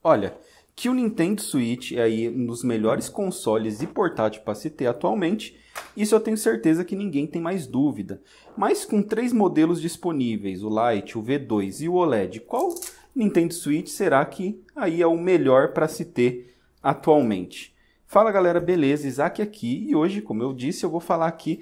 Olha, que o Nintendo Switch é aí um dos melhores consoles e portátil para se ter atualmente, isso eu tenho certeza que ninguém tem mais dúvida. Mas com 3 modelos disponíveis, o Lite, o V2 e o OLED, qual Nintendo Switch será que aí é o melhor para se ter atualmente? Fala galera, beleza? Isaac aqui e hoje, como eu disse, eu vou falar aqui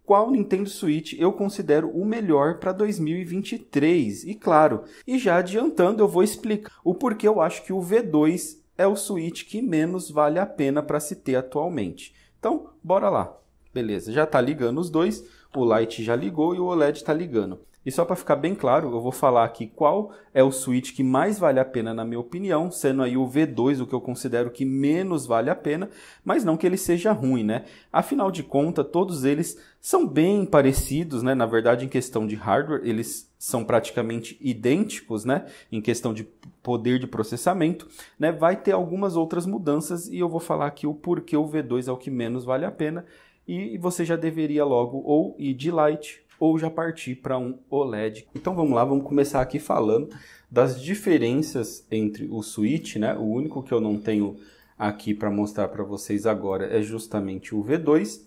qual Nintendo Switch eu considero o melhor para 2023. E claro, e já adiantando, eu vou explicar o porquê eu acho que o V2 é o Switch que menos vale a pena para se ter atualmente. Então, bora lá. Beleza, já está ligando os dois, o Lite já ligou e o OLED está ligando. E só para ficar bem claro, eu vou falar aqui qual é o Switch que mais vale a pena na minha opinião, sendo aí o V2 o que eu considero que menos vale a pena, mas não que ele seja ruim, né? Afinal de contas, todos eles são bem parecidos, né? Na verdade, em questão de hardware, eles são praticamente idênticos, né? Em questão de poder de processamento, né? Vai ter algumas outras mudanças e eu vou falar aqui o porquê o V2 é o que menos vale a pena e você já deveria logo ou ir de Lite ou já partir para um OLED. Então vamos lá, vamos começar aqui falando das diferenças entre o Switch, né? O único que eu não tenho aqui para mostrar para vocês agora é justamente o V2,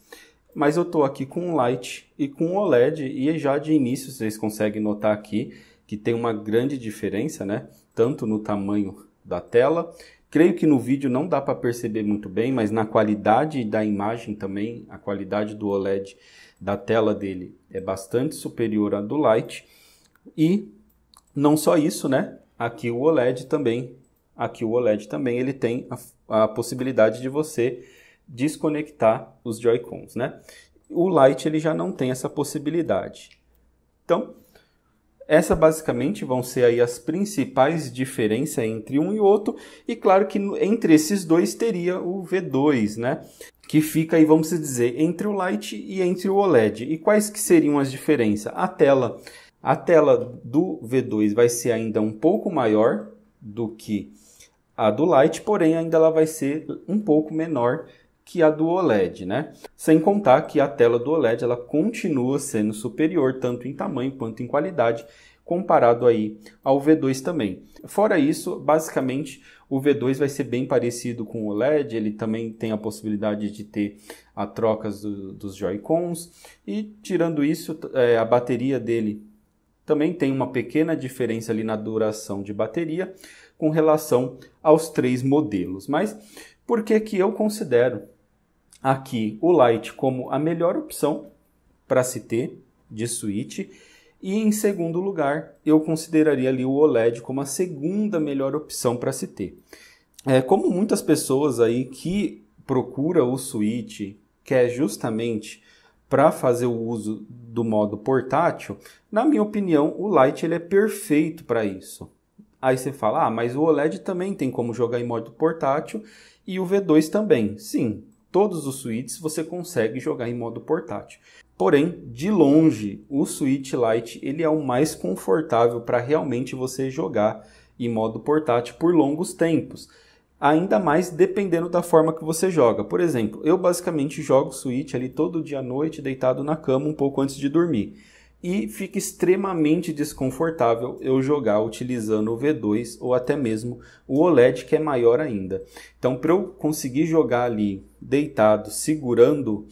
mas eu estou aqui com o Lite e com o OLED e já de início vocês conseguem notar aqui que tem uma grande diferença, né? Tanto no tamanho da tela, creio que no vídeo não dá para perceber muito bem, mas na qualidade da imagem também, a qualidade do OLED da tela dele é bastante superior à do Lite. E não só isso, né? Aqui o OLED também ele tem a possibilidade de você desconectar os Joy-Cons, né? O Lite ele já não tem essa possibilidade. Então, essa basicamente vão ser aí as principais diferenças entre um e outro. E claro que entre esses dois teria o V2, né? Que fica aí, vamos dizer, entre o Lite e entre o OLED. E quais que seriam as diferenças? A tela do V2 vai ser ainda um pouco maior do que a do Lite, porém ainda ela vai ser um pouco menor que a do OLED, né? Sem contar que a tela do OLED ela continua sendo superior tanto em tamanho quanto em qualidade, comparado aí ao V2 também. Fora isso, basicamente o V2 vai ser bem parecido com o OLED, ele também tem a possibilidade de ter a troca dos Joy-Cons e tirando isso, a bateria dele também tem uma pequena diferença ali na duração de bateria com relação aos 3 modelos. Mas por que que eu considero aqui o Lite como a melhor opção para se ter de Switch? E em segundo lugar, eu consideraria ali o OLED como a segunda melhor opção para se ter. Como muitas pessoas aí que procuram o Switch quer justamente para fazer o uso do modo portátil, na minha opinião, o Lite ele é perfeito para isso. Aí você fala, mas o OLED também tem como jogar em modo portátil e o V2 também. Sim, todos os Switches você consegue jogar em modo portátil. Porém, de longe, o Switch Lite ele é o mais confortável para realmente você jogar em modo portátil por longos tempos. Ainda mais dependendo da forma que você joga. Por exemplo, eu basicamente jogo Switch ali todo dia à noite, deitado na cama um pouco antes de dormir. E fica extremamente desconfortável eu jogar utilizando o V2 ou até mesmo o OLED, que é maior ainda. Então, para eu conseguir jogar ali deitado, segurando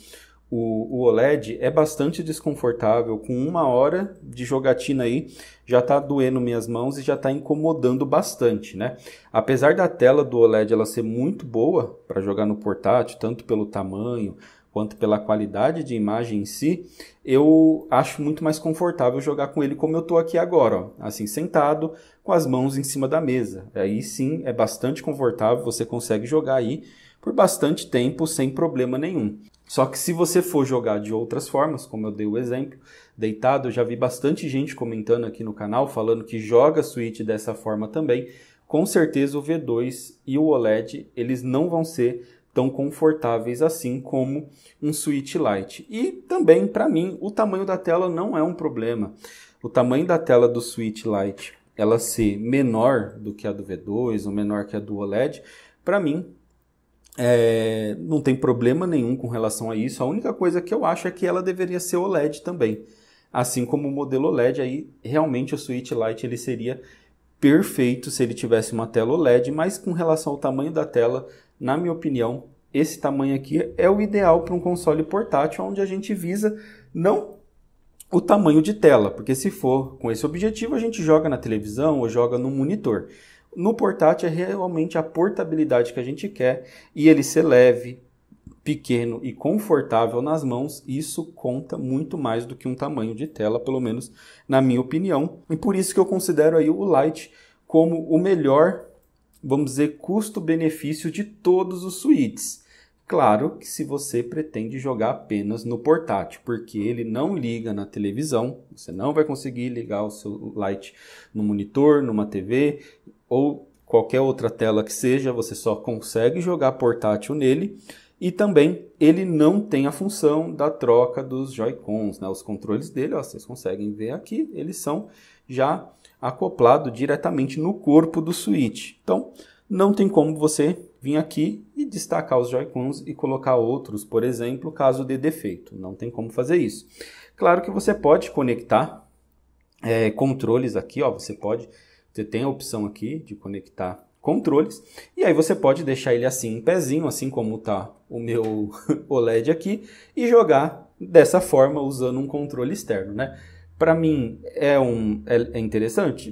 o OLED, é bastante desconfortável. Com 1 hora de jogatina aí, já está doendo minhas mãos e já está incomodando bastante, né? Apesar da tela do OLED ela ser muito boa para jogar no portátil, tanto pelo tamanho quanto pela qualidade de imagem em si, eu acho muito mais confortável jogar com ele como eu estou aqui agora, ó, assim sentado, com as mãos em cima da mesa. Aí sim é bastante confortável, você consegue jogar aí por bastante tempo sem problema nenhum. Só que se você for jogar de outras formas, como eu dei o exemplo, deitado, eu já vi bastante gente comentando aqui no canal, falando que joga Switch dessa forma também. Com certeza o V2 e o OLED, eles não vão ser tão confortáveis assim como um Switch Lite. E também, para mim, o tamanho da tela não é um problema. O tamanho da tela do Switch Lite, ela ser menor do que a do V2 ou menor que a do OLED, para mim, não tem problema nenhum com relação a isso. A única coisa que eu acho é que ela deveria ser OLED também. Assim como o modelo OLED, aí realmente o Switch Lite ele seria perfeito se ele tivesse uma tela OLED, mas com relação ao tamanho da tela, na minha opinião, esse tamanho aqui é o ideal para um console portátil, onde a gente visa não o tamanho de tela, porque se for com esse objetivo, a gente joga na televisão ou joga no monitor. No portátil é realmente a portabilidade que a gente quer e ele ser leve, pequeno e confortável nas mãos, isso conta muito mais do que um tamanho de tela, pelo menos na minha opinião. E por isso que eu considero aí o Lite como o melhor, vamos dizer, custo-benefício de todos os Switches. Claro que se você pretende jogar apenas no portátil, porque ele não liga na televisão, você não vai conseguir ligar o seu Lite no monitor, numa TV ou qualquer outra tela que seja, você só consegue jogar portátil nele. E também ele não tem a função da troca dos Joy-Cons, né? Os controles dele, ó, vocês conseguem ver aqui, eles são já acoplados diretamente no corpo do Switch. Então, não tem como você vir aqui e destacar os Joy-Cons e colocar outros, por exemplo, caso dê defeito. Não tem como fazer isso. Claro que você pode conectar controles aqui, ó, você tem a opção aqui de conectar controles, e aí você pode deixar ele assim em pezinho, assim como está o meu OLED aqui, e jogar dessa forma usando um controle externo, né? Para mim é interessante?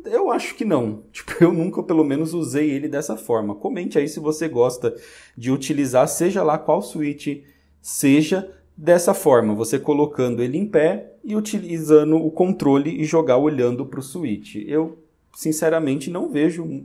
Eu acho que não. Tipo, eu nunca pelo menos usei ele dessa forma. Comente aí se você gosta de utilizar, seja lá qual Switch seja, dessa forma, você colocando ele em pé e utilizando o controle e jogar olhando para o Switch. Eu sinceramente não vejo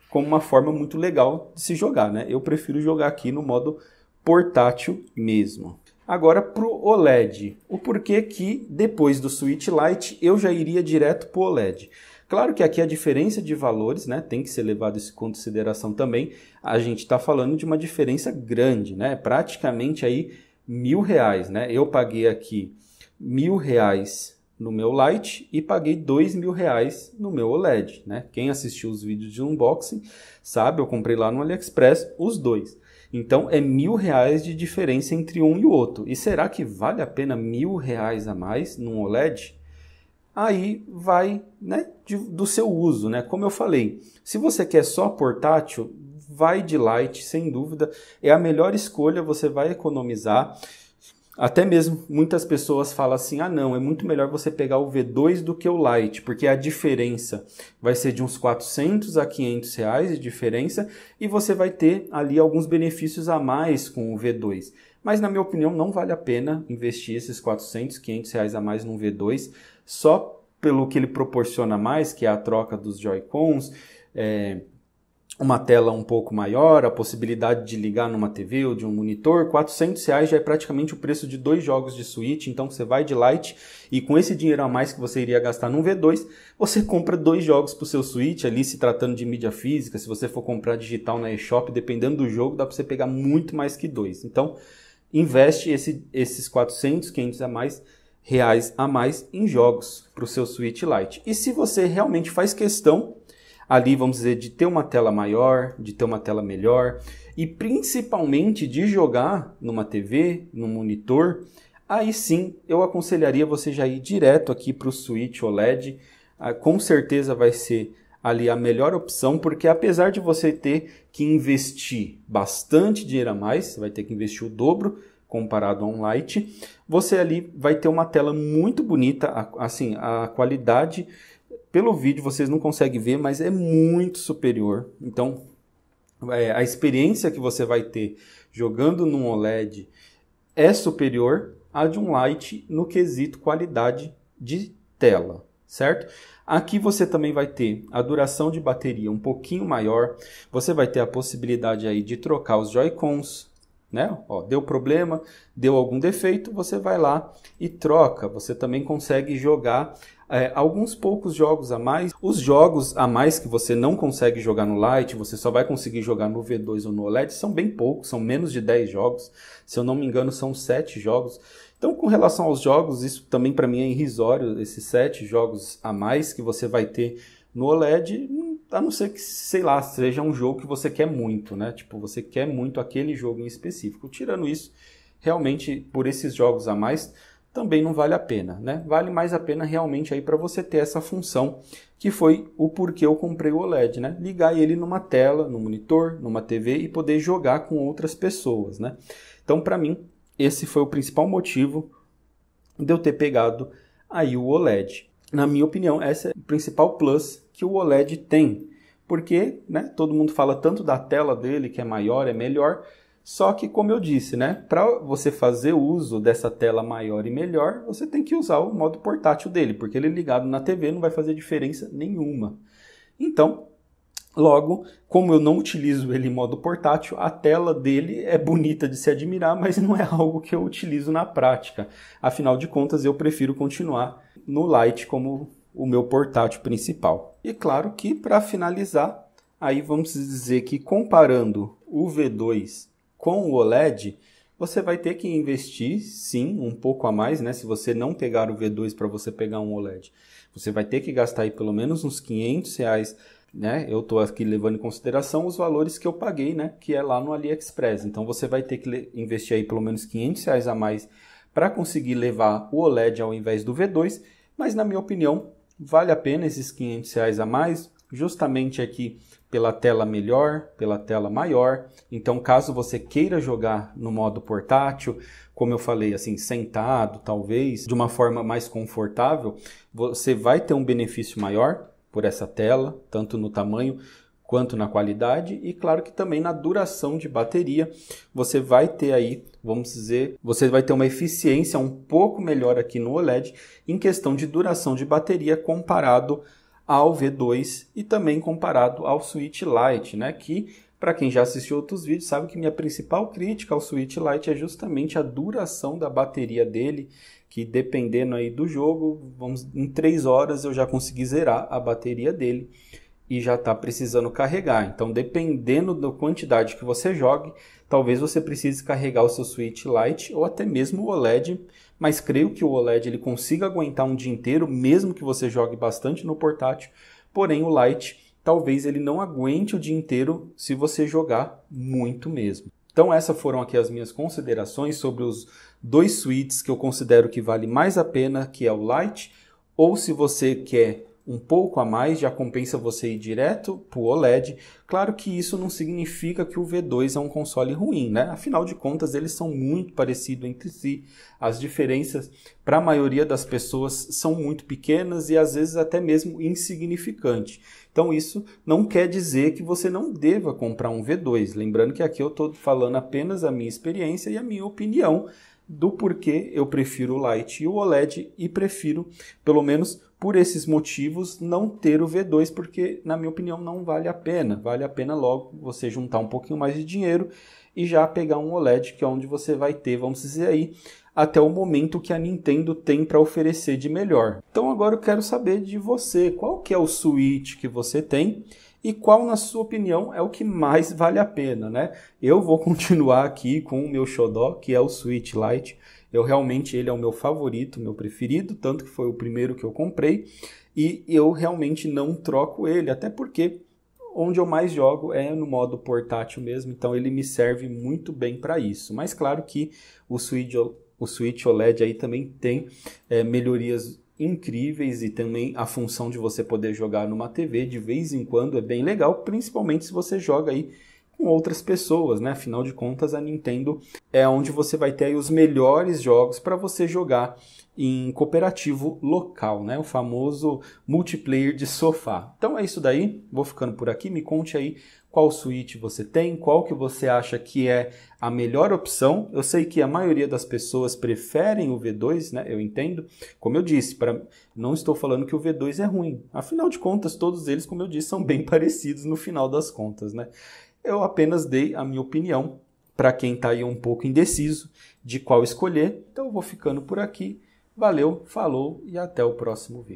como uma forma muito legal de se jogar, né? Eu prefiro jogar aqui no modo portátil mesmo. Agora para o OLED. O porquê que depois do Switch Lite eu já iria direto para o OLED. Claro que aqui a diferença de valores, né, tem que ser levado isso em consideração também. A gente está falando de uma diferença grande, né? Praticamente aí R$1.000, né? Eu paguei aqui R$1.000 no meu Lite e paguei R$2.000 no meu OLED, né? Quem assistiu os vídeos de unboxing sabe, eu comprei lá no AliExpress os dois. Então é R$1.000 de diferença entre um e o outro. E será que vale a pena R$1.000 a mais num OLED? Aí vai, né, do seu uso, né? Como eu falei, se você quer só portátil, vai de Lite, sem dúvida, é a melhor escolha, você vai economizar. Até mesmo muitas pessoas falam assim, ah não, é muito melhor você pegar o V2 do que o Lite, porque a diferença vai ser de uns 400 a R$500 de diferença e você vai ter ali alguns benefícios a mais com o V2. Mas na minha opinião não vale a pena investir esses 400, R$500 a mais num V2 só pelo que ele proporciona mais, que é a troca dos Joy-Cons, uma tela um pouco maior, a possibilidade de ligar numa TV ou de um monitor. R$400 já é praticamente o preço de 2 jogos de Switch, então você vai de Lite e com esse dinheiro a mais que você iria gastar num V2, você compra 2 jogos para o seu Switch, ali se tratando de mídia física. Se você for comprar digital na eShop, dependendo do jogo, dá para você pegar muito mais que 2. Então, investe esses 400, R$500 a mais em jogos para o seu Switch Lite. E se você realmente faz questão ali, vamos dizer, de ter uma tela maior, de ter uma tela melhor e principalmente de jogar numa TV, num monitor, aí sim eu aconselharia você já ir direto aqui para o Switch OLED. Com certeza vai ser ali a melhor opção, porque apesar de você ter que investir bastante dinheiro a mais, você vai ter que investir o dobro comparado a um Lite, você ali vai ter uma tela muito bonita, assim, a qualidade pelo vídeo vocês não conseguem ver, mas é muito superior. Então, a experiência que você vai ter jogando num OLED é superior à de um Lite no quesito qualidade de tela, certo? Aqui você também vai ter a duração de bateria um pouquinho maior, você vai ter a possibilidade aí de trocar os Joy-Cons, né? Ó, deu problema, deu algum defeito, você vai lá e troca. Você também consegue jogar alguns poucos jogos a mais. Os jogos a mais que você não consegue jogar no Lite, você só vai conseguir jogar no V2 ou no OLED, são bem poucos, são menos de 10 jogos. Se eu não me engano, são 7 jogos. Então, com relação aos jogos, isso também para mim é irrisório, esses 7 jogos a mais que você vai ter no OLED, a não ser que, sei lá, seja um jogo que você quer muito, né? Tipo, você quer muito aquele jogo em específico. Tirando isso, realmente, por esses jogos a mais, também não vale a pena, né? Vale mais a pena realmente aí para você ter essa função, que foi o porquê eu comprei o OLED, né? Ligar ele numa tela, no monitor, numa TV e poder jogar com outras pessoas, né? Então, para mim, esse foi o principal motivo de eu ter pegado aí o OLED. Na minha opinião, esse é o principal plus que o OLED tem, porque, né, todo mundo fala tanto da tela dele, que é maior, é melhor, só que, como eu disse, né, para você fazer uso dessa tela maior e melhor, você tem que usar o modo portátil dele, porque ele ligado na TV não vai fazer diferença nenhuma. Então, logo, como eu não utilizo ele em modo portátil, a tela dele é bonita de se admirar, mas não é algo que eu utilizo na prática. Afinal de contas, eu prefiro continuar no Lite como o meu portátil principal. E claro que, para finalizar, aí vamos dizer que comparando o V2 com o OLED, você vai ter que investir, sim, um pouco a mais, né? Se você não pegar o V2 para você pegar um OLED, você vai ter que gastar aí pelo menos uns R$500, né? Eu estou aqui levando em consideração os valores que eu paguei, né? Que é lá no AliExpress. Então você vai ter que investir aí pelo menos R$500 a mais para conseguir levar o OLED ao invés do V2, mas na minha opinião vale a pena esses R$500 a mais, justamente aqui pela tela melhor, pela tela maior. Então, caso você queira jogar no modo portátil, como eu falei, assim, sentado, talvez, de uma forma mais confortável, você vai ter um benefício maior por essa tela, tanto no tamanho quanto na qualidade, e claro que também na duração de bateria, você vai ter aí, vamos dizer, você vai ter uma eficiência um pouco melhor aqui no OLED em questão de duração de bateria comparado ao V2 e também comparado ao Switch Lite, né? Que, para quem já assistiu outros vídeos, sabe que minha principal crítica ao Switch Lite é justamente a duração da bateria dele, que dependendo aí do jogo, em 3 horas eu já consegui zerar a bateria dele e já está precisando carregar. Então, dependendo da quantidade que você jogue, talvez você precise carregar o seu Switch Lite ou até mesmo o OLED, mas creio que o OLED ele consiga aguentar um dia inteiro, mesmo que você jogue bastante no portátil, porém o Lite talvez ele não aguente o dia inteiro se você jogar muito mesmo. Então essas foram aqui as minhas considerações sobre os dois suítes que eu considero que vale mais a pena, que é o Lite, ou se você quer um pouco a mais, já compensa você ir direto para o OLED. Claro que isso não significa que o V2 é um console ruim, né? Afinal de contas, eles são muito parecidos entre si. As diferenças, para a maioria das pessoas, são muito pequenas e às vezes até mesmo insignificantes. Então isso não quer dizer que você não deva comprar um V2. Lembrando que aqui eu estou falando apenas a minha experiência e a minha opinião do porquê eu prefiro o Lite e o OLED e prefiro, pelo menos por esses motivos, não ter o V2, porque, na minha opinião, não vale a pena. Vale a pena logo você juntar um pouquinho mais de dinheiro e já pegar um OLED, que é onde você vai ter, vamos dizer aí, até o momento que a Nintendo tem para oferecer de melhor. Então agora eu quero saber de você, qual que é o Switch que você tem e qual, na sua opinião, é o que mais vale a pena, né? Eu vou continuar aqui com o meu xodó, que é o Switch Lite. Ele é o meu favorito, meu preferido, tanto que foi o primeiro que eu comprei. E eu realmente não troco ele, até porque onde eu mais jogo é no modo portátil mesmo, então ele me serve muito bem para isso. Mas claro que o Switch OLED aí também tem melhorias incríveis e também a função de você poder jogar numa TV de vez em quando é bem legal, principalmente se você joga aí com outras pessoas, né? Afinal de contas, a Nintendo é onde você vai ter aí os melhores jogos para você jogar em cooperativo local, né? O famoso multiplayer de sofá. Então é isso daí, vou ficando por aqui, me conte aí qual Switch você tem, qual que você acha que é a melhor opção. Eu sei que a maioria das pessoas preferem o V2, né? Eu entendo. Como eu disse, não estou falando que o V2 é ruim. Afinal de contas, todos eles, como eu disse, são bem parecidos no final das contas, né? Eu apenas dei a minha opinião para quem está aí um pouco indeciso de qual escolher. Então eu vou ficando por aqui. Valeu, falou e até o próximo vídeo.